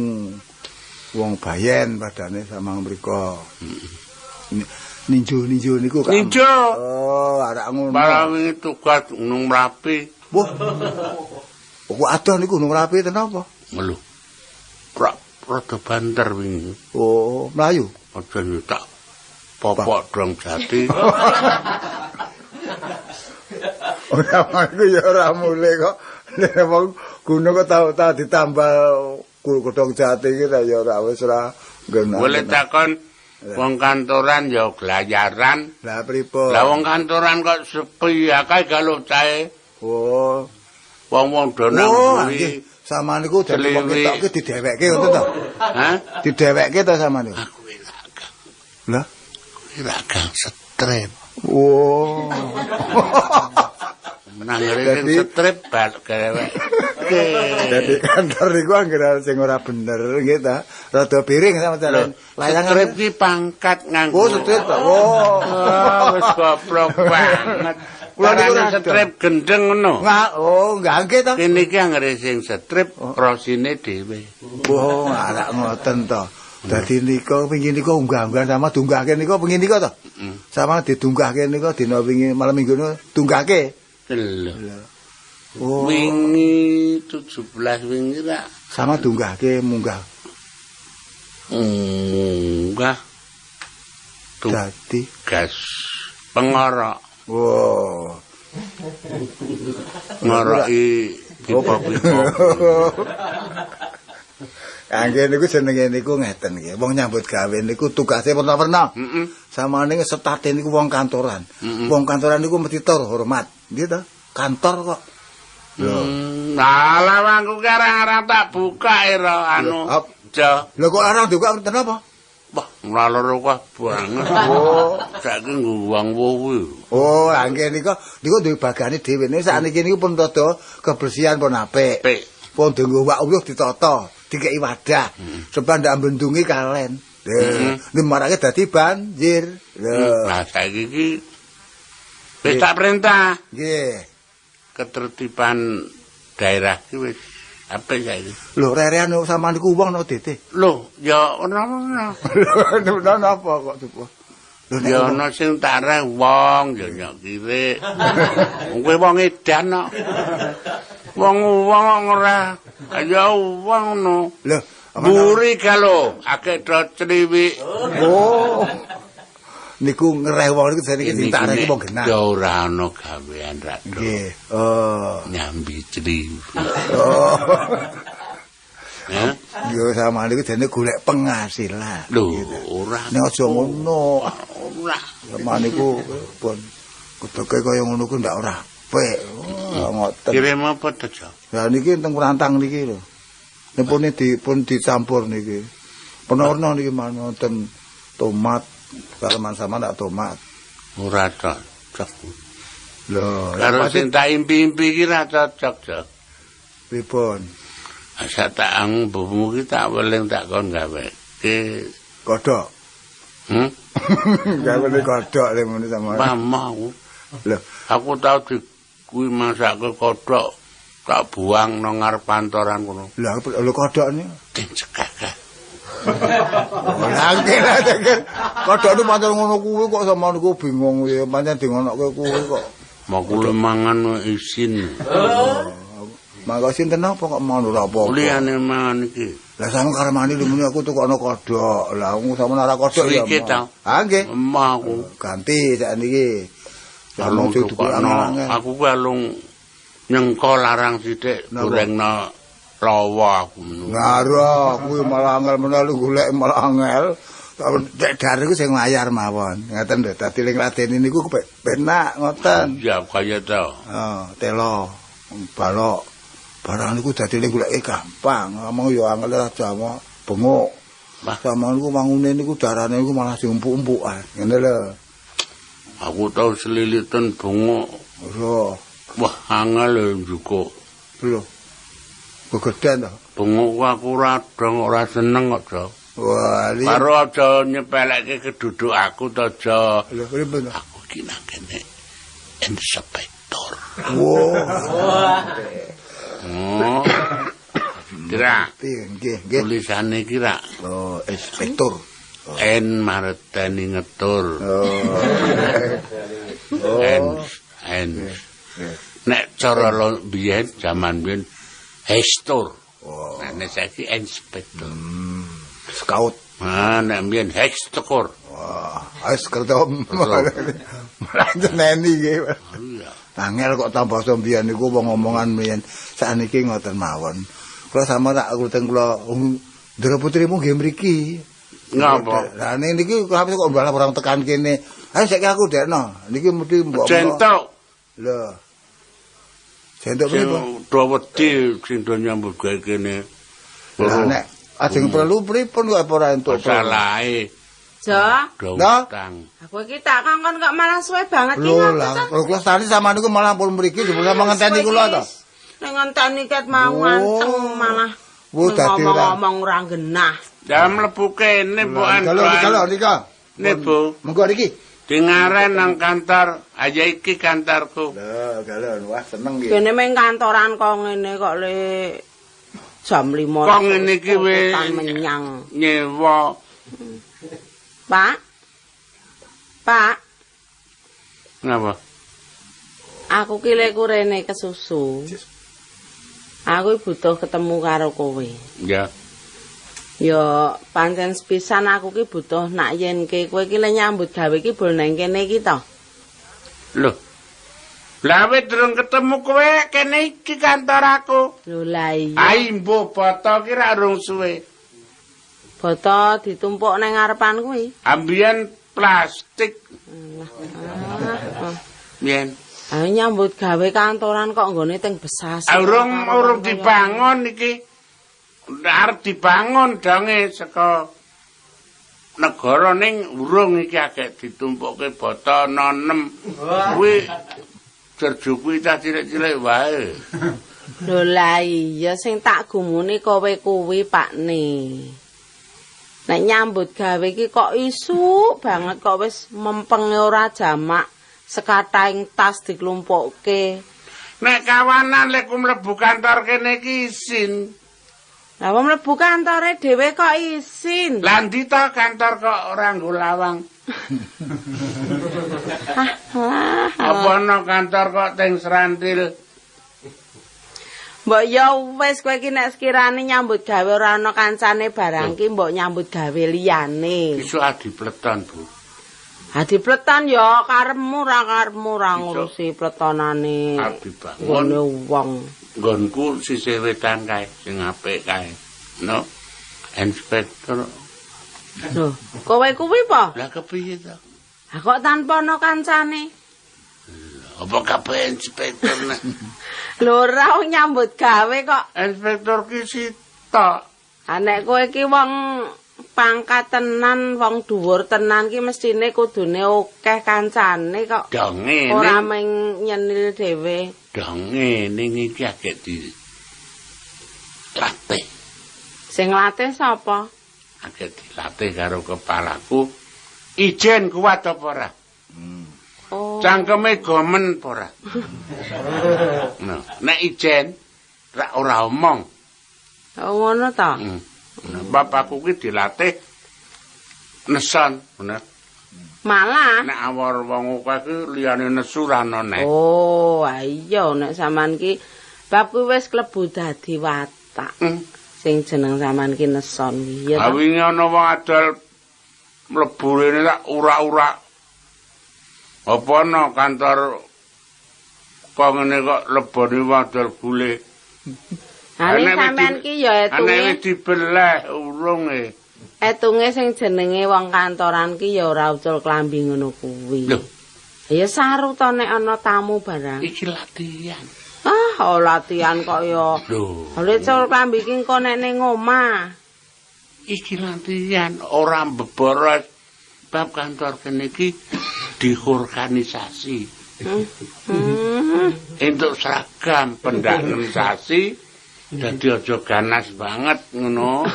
wong Bayen padane samang mrika. Ninjo niku kan. Ninjo. Oh, arek ngono. Barang wingi tugas Gunung Merapi. Wah. Kok adoh niku Gunung Merapi ten apa? Lho. Rada banter wingi. Oh, mlayu. Aja tak popok dong jati. Ora iku ya ora mulih kok. Nek wong gunung kok tau ditambal godhong jati iki ya ora wis ora nggen. Boleh takon wong kantoran ya glayaran. Lah pripun? Lah wong kantoran kok sepi akeh galuh cahe. Oh. Wong-wong do nang nggih. Sama niku dadi wong ketoke didhewekke ngoten to. Hah? Didhewekke to sama niku. Aku ora gang. Lah, Ora gang strip. oh. Menanggere sing strip bal dhewek. Dadi kantor niku anggere sing ora bener nggih ta. Rada piring sama jalan. Strip ki pangkat nganggo. Oh, strip to. Oh. Wis goblok banget. Kula niku Ora strip gendeng ngono. Oh, nggih to. Kene iki anggere sing strip rosine dhewe. Oh, anak ngoten to. Dadi nika pengin nika unggah-unggahan sama dunggahke nika pengin nika to. Sama didunggahke nika dina wingi malam minggu dunggahke. Lho. Oh. Wingi 17 wingi ra. Sama dunggahke munggah. Enggak. Dadi Gas pengorok. wow. Ngoroki pipa-pipa. Angge niku jenenge niku ngeten nggih. Wong nyambut gawe niku tugase pernah-pernah. Heeh. Samane setate niku wong kantoran. Wong kantoran niku mesti terhormat, nggih to? Kantor kok. Lah wangku karang-karang tak buka ira anu. Jo. Lho kok arang buka enten apa? Wah, ngalor kok banget. Oh. Saiki nguwang wowe. Oh, angge niku duwe bagane dhewe. Nek sakniki niku pun rada kebersihan pun apik. Pik. Pun dienggo wak-uyuh ditata, dikeki wadah. Sebab ndak mbendungi kalen. Lha marake dadi banjir. Lho. Lah saiki iki wis tak perintah Nggih. ketertiban daerah iki wis apik saiki. Lho rerean sampean niku wong no dite. Lho, ya ono. Lho napa kok tuku? Lho Ya ana sing tak reh wong ya nyok kirik. Kowe wong edan kok. Wong ora. Ya wong no. Lho, Buri kalau akeh do cliwik. oh. Niku ngereh wong niku jenenge sing tak reh wong genah. Ya ora ana gawean ra. Nggih. Oh. Nyambi cliwik. Oh. Ya. Yo sama niku jenenge golek penghasilan. Lho, ora. Nek aja ngono. Ora. Sama niku pun kedoke kaya ngono ku ndak ora apik. Oh, ngoten. Kirim apa to, Jo? Lah niki teng Rantang niki lho. Nipune dipun dicampur niki. Pernah niki wonten tomat, kaleman sama ndak tomat. Ora cocok. Lho, Karo sing tak impi-impi iki ra cocok, Jo. pripun? Asa tak angbumu ki tak weling tak kon gawe. Kodhok. Gawe kodhok le muni sama. Pamau. Lho, Aku tau di kuwi masake kodhok tak buang nang ngarep kantoran kono. lho kodhok ni. Cekak. Nangke lah tekan. Kodhok nu pancen ngono kuwi kok sama niku bingung ya pancen dingonokke kuwi kok. Mau kula mangan isin. Mangga sinten apa kok mau ora apa-apa. Liyane mangan iki. Lah sama karmane lumune aku tukokno kodhok. Lah wong sama ora kodhok ya. Sedikit ta. Ha nggih. Emah aku. Ganti sakniki. Alung tukokno. Aku ku alung nyengko larang sithik gorengno lawa aku. Ngaro kuwi malah angel menawa golek malah angel. Dek dari ku sing layar mawon. Ngaten lho dadi ling ladeni niku penak ngoten. Ya kaya to. Oh, telo, balok. Barang niku dadi ling goleke gampang. Ngomong ya angel ra Jawa, bengok. Sama niku mangune niku darane niku malah diumpuk-umpukan. Ngene lho. Aku tau selilitan bunga. Ora. Wah, angel juga. Lho. Kegedean to. Bunga aku ora seneng kok, Jo. Wah, Karo aja nyepelekke keduduk aku to, Jo. lho pripun? Aku iki nang kene inspektor. Wah. Oh. Kira Nggih. tulisane kira Oh, inspektur. en marteni ngetur. En. Nek cara biyen jaman biyen hestur. Nah, nek saiki inspektur. Scout. Nek biyen hekstokur. Wah, wis kertom. Malah neni iki. Iya. Angel kok tambah sombian niku wong-omongan mbiyen. Sakniki ngoten mawon. Kula sama tak nguteng kula Ndara putrimu nggih mriki. Ngapa? Lah niki kok malah orang tekan kene. Ayo saiki aku dekno. Niki mesti mbok. Centok. Lho. Centok Sing pripun? do wedi sing do nyambut gawe kene. Lah nek ajeng perlu pripun kok ora entuk. Salahe Jo, do Nah. utang. aku iki tak kongkon kok malah suwe banget iki. Lho lah, kula tani sama niku malah pun mriki jebule ngenteni kula to. Nek ngenteni ket mau anteng malah. Dadi ngomong ora genah. Ya mlebu kene mbok Kalau nika. Ne, Bu. Monggo niki. Dingaren nang kantor, aja iki kantorku. Lho, galon wah seneng nggih. Kene meng kantoran kok ngene kok le jam 5. Kok ngene iki wis menyang. nyewa. Pak. Pak, Ngapa? aku ki lek kurene kesusu. Aku butuh ketemu karo kowe. Ya. Ya pancen sepisan aku ki butuh nak yen kowe ki le nyambut gawe ki bol nang kene iki to. Loh. Lah wis durung ketemu kowe kene iki kantor aku. Lho la iya. Ai mbuh foto ki ra rung suwe. Foto ditumpuk nang ngarepan kuwi. Ambiyen plastik. Yen. Ayo nyambut gawe kantoran kok nggone teng Besas. Urung dibangun iki. Arep dibangun dange saka negara ning urung iki agek ditumpukke boto nonem. Kuwi jerju kuwi cah cilik-cilik wae. Lho la iya sing tak gumune kowe kuwi Pakne. Nek nyambut gawe iki kok isu banget kok wis mempenge ora jamak sekathahing tas diklumpukke. Nek kawanan lek ku mlebu kantor kene iki isin. Lah wong mlebu kantore dhewe kok isin. Lah ndi to kantor kok ora nggo lawang? Apa ana kantor kok teng Srantil? Mbok ya wis kowe iki nek sekirane nyambut gawe ora ana kancane barang ki mbok nyambut gawe liyane. Isu adipleton, Bu. Adi pleton ya karepmu ra ngurusi pletonane. Abi bangun. Ngene wong. Nggonku sisih wetan kae sing apik kae. No. Inspektor. Lho, kowe kuwi po? Lah kepiye to? Ah kok tanpa ana kancane? Apa kabeh inspektor nek Lho ora nyambut gawe kok. inspektor ki sitok. Ah nek kowe iki wong pangkat tenan, wong dhuwur tenan ki mestine kudune akeh kancane kok. Dong Ora ngene. meng nyenil dhewe. Dong ngene iki agek di latih. Sing latih sapa? Agek dilatih karo kepalaku. Ijen kuat apa ora? Oh. Cangkeme gomen apa ora? Nah, nek ijen ora omong. Oh ngono ta? Nah, bapakku ki dilatih nesan, bener. Malah. Nek awor wong akeh ki liyane nesu ra ono nek. Oh, iya nek sampean ki bab kuwi wis klebu dadi watak. Sing jeneng sampean ki neson iki ya. Wingi ana wong adol mlebu rene tak ura-ura. Apa ana kantor kok ngene kok lebone wadol gule. Ane sampean ki ya Ane etunge wis dibeleh urung etunge sing jenenge wong kantoran ki ya ora ucul klambi ngono kuwi. Lho, Ya saru to nek ana tamu barang. iki latihan. Ah, latihan kok ya. Lho, Oleh ucul klambi ki engko nek ning omah. iki latihan ora mbeboros bab kantor kene iki diorganisasi. Entuk seragam pendaganisasi dadi aja ganas banget ngono.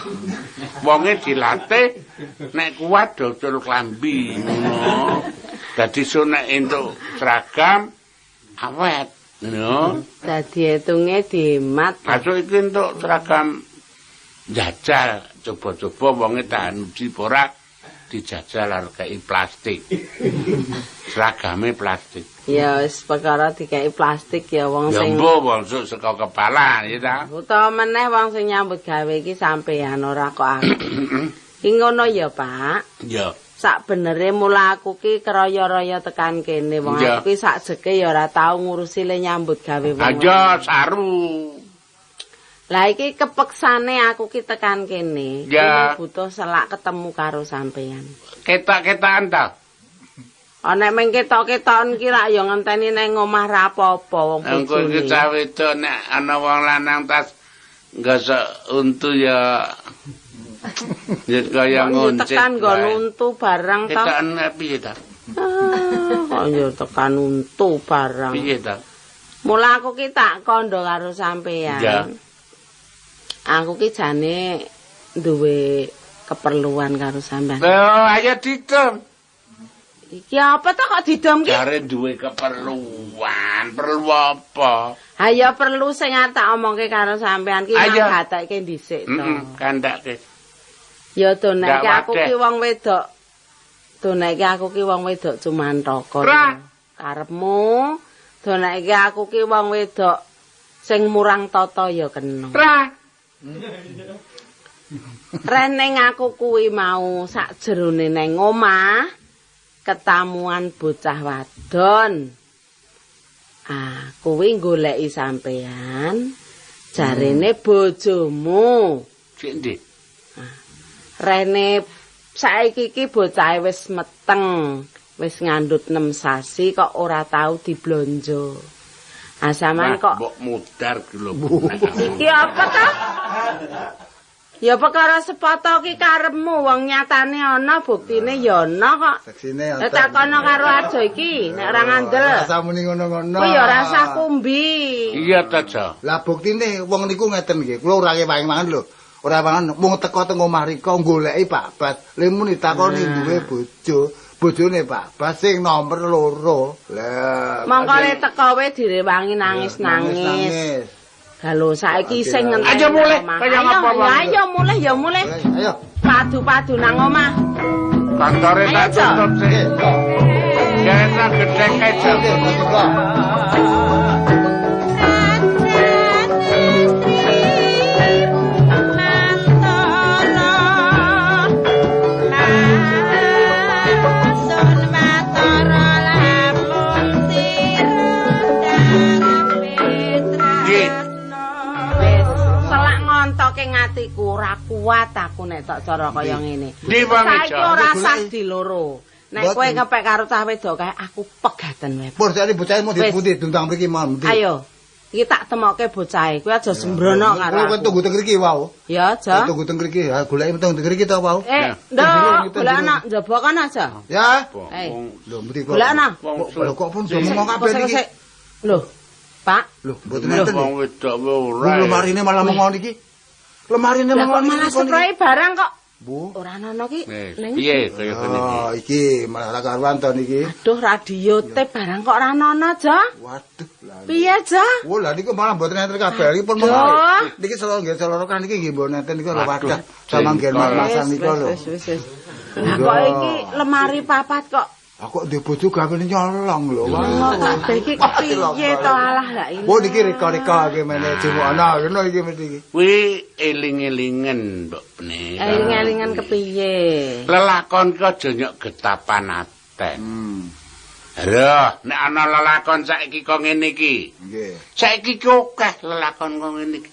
Wonge dilatih nek kuat dodol klambi ngono. Dadi nek entuk seragam awet ngono. Dadi etunge dihemat. Masuk iki entuk seragam jajal, coba-coba wonge tahan uji ora dijajal arep kei plastik. Seragame plastik. Ya wis perkara dikei plastik ya wong Ya sing mbok wong saka kepala ya ta. utawa meneh wong sing nyambut gawe iki sampeyan ora kok aku. Ki ngono ya, Pak. Ya. Sak benere mula aku ki keroyo-royo tekan kene wong Ya. aku ki sak jeke ya ora tau ngurusi le nyambut gawe wong. Aja saru. Lah iki kepeksane aku ki tekan kene. Ya. Aku butuh selak ketemu karo sampeyan. Ketak-ketakan ta. Nek meng ketok-ketokan ki rak ya ngenteni nang omah ra apa-apa wong Engko iki bojone. cah wedok nek ana wong lanang tas nggosok untu ya. Ya kaya ngoncek. Tekan nggon untu barang ta. Ketakan piye ta? Kok ya tekan untu barang. Piye ta? Mula aku ki tak kandha karo sampeyan. Ya. Aku ki jane duwe keperluan karo sampeyan. Ayo ditem. Iki apa ta kok didom ki? Jare duwe keperluan. Perlu apa? Ayo perlu sing tak omongke karo sampeyan ki Ayo. nang gatekke dhisik to. Kandhake. Ya donekke Ndak aku wadeh. ki wong wedok. Donekke aku ki wong wedok Cumantaka. Ra. Karepmu donekke aku ki wong wedok sing murang tata ya kena. Ra. Reneng aku kuwi mau sakjerone nang omah ketamuan bocah wadon. Ah, kuwi goleki sampean jarene bojomu. Sik ndi? Rene saiki iki bocahe wis meteng, wis ngandhut 6 sasi kok ora tau diblonjo. Ah sampean kok mbok mudar ki lho. iki apa ta? Ya perkara sepoto ki karepmu wong nyatane ana buktine ya ana kok. Seksine Nek takono karo aja iki nek ora ngandel. Rasa muni ngono-ngono. Kuwi ya rasa kumbi. Iya ta, Jo. Lah buktine wong niku ngeten nggih. Kula ora kewangi mangan lho. Ora mangan wong teko teng omah rika goleki Pak Bas. Lemu ditakoni duwe bojo. Bojone Pak Bas sing nomor 2. Lah Mongkone teko we direwangi nangis-nangis. Nangis. Halo saiki sing ngenteni. Ayo mulih, nang omah. kaya ngapa, Bang? Ayo mulih ya mulih. Ayo. Padu-padu nang omah. Kantore Ayo, tak Jo. tutup sih. Kayaknya gede kejo. Selak ngontoke ngatiku ora kuat aku nek tok cara kaya ngene. Ndi wong Saiki ijo? ora sah diloro. Nek Mboten. kowe ngepek karo cah wedok kae aku pegaten wae. Pur jane bocah mau Wis. diputi dundang mriki mon. Ayo. Iki tak temokke bocahe. Kowe aja sembrono karo Kowe aku. tunggu teng mriki wae. Ya, aja. Tunggu teng mriki. Ha goleki teng mriki ta wae. Ndok, golekno njaba kono aja. Ya. Eh. Lho mriki kok. Golekno. Lho kok pun ngomong kabeh Sik, iki. sik. Loh, Pak. Lho mboten Wong enten. wedok ora. Lemarine malah mongon iki. Lemarine Lah kok mongon malah iki. spray barang kok. Bu. Ora ana ki. Ning. Piye kaya ngene iki? Oh, iki malah ra karuan to niki. Aduh, radio tip barang kok ora ana, Ja. Waduh. Lah. Piye, Ja? Oh, lah niku malah mboten enten kabeh iki pun Duh. mongon. Niki selo nggih selorokan iki nggih mboten enten niku lho Waduh, wadah. Sama nggih jengkol. masan niku lho. Wis. Lah kok iki lemari papat kok. Aku ndek bojo gawene nyolong lho. Kabeh iki kepiye to alah lah ini. Oh niki reka-reka iki meneh jumukana ngono iki mesti iki. Kuwi eling-elingen, Mbok Nek. Eling-elingan kepiye? Lelakon ki aja nyok getapan aten. Aduh, nek ana lelakon saiki kok ngene iki. Nggih. Saiki ki akeh lelakon kok ngene iki.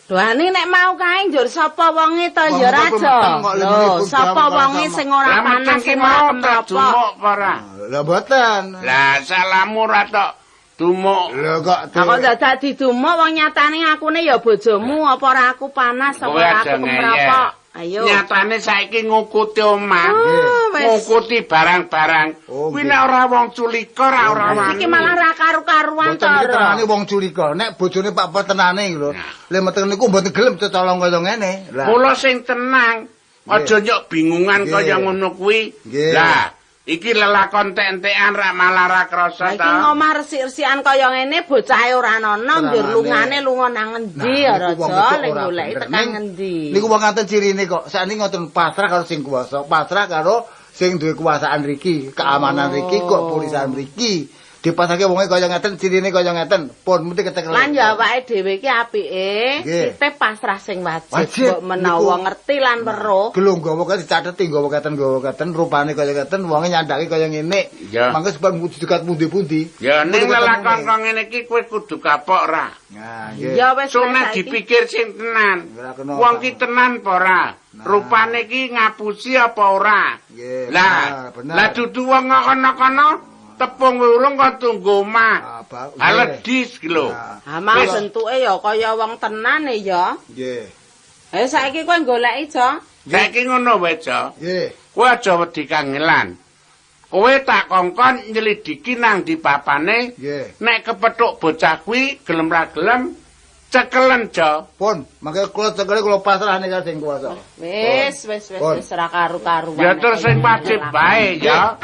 Lho ani nek mau kae njur sapa wonge to Wong ya kok raja. meteng kok Lho, lemune sapa pun wonge sama. sing ora Lah panas meteng ki sing mau ora tak kemrapa. dumuk apa ora? Lah mboten. Lah salamu ora tok dumuk. Lho kok Lah kok dadak didumuk wong nyatane akune ya bojomu apa ora aku panas apa Kowe ora aja aku kemrapa. Ayo. Nyatane saiki ngukuti omah. Oh, Nggih. ngungkuti barang-barang. Kuwi nek ora wong culika ora wani. Iki malah ra karu-karuan to. Mboten iki tenane wong culika. Nek bojone Pak Pur tenane lho. Lha meten niku mboten gelem cecolong kaya ngene. Lah. Kula sing tenang. Aja nyok bingungan kaya ngono kuwi. Lah, iki lelakon tek-tekan ra malah ra krasa ta. Iki ngomah resik-resikan kaya ngene bocahe ora ana, nggih lungane lunga nang endi ya Raja, lek goleki tekan ngendi. Niku wong ngaten cirine kok. Sakniki ngoten pasrah karo sing kuwasa, pasrah karo sing duwe kuasaan riki, keamanan riki kok polisian riki. Dipasake wonge kaya ngeten, cirine kaya ngeten, pun mesti ketek. Lan ya awake dhewe iki apike, site pasrah sing wajib. Kok menawa ngerti lan weruh. Gelung gawa kaya dicateti gawa keten, rupane kaya ngeten, wonge nyandake kaya ngene. Mangke sebab dekat pundi-pundi. Ya ning lelakon kok ngene iki kowe kudu kapok ra. Nah, nggih. Ya wis Sunah dipikir sing tenan. Wong ki tenan apa ora? Rupane ki ngapusi apa ora? Lah, lah dudu wong kono-kono tepung urung kok tunggu omah. Aledis ki lho. Ha mau bentuke ya kaya wong tenan ya. Nggih. Saiki kowe goleki, Jo. Saiki ngono wae, Jo. Nggih. Kowe aja wedi kangelan. Kowe tak kongkon nyelidiki nang di papane. Nek kepethuk bocah kuwi gelem ra gelem cekelen, Jo. Pun, mangke kula cekele kula pasrahne karo sing kuwasa. Wis ora karu-karuan. Ya terus sing wajib bae, ya.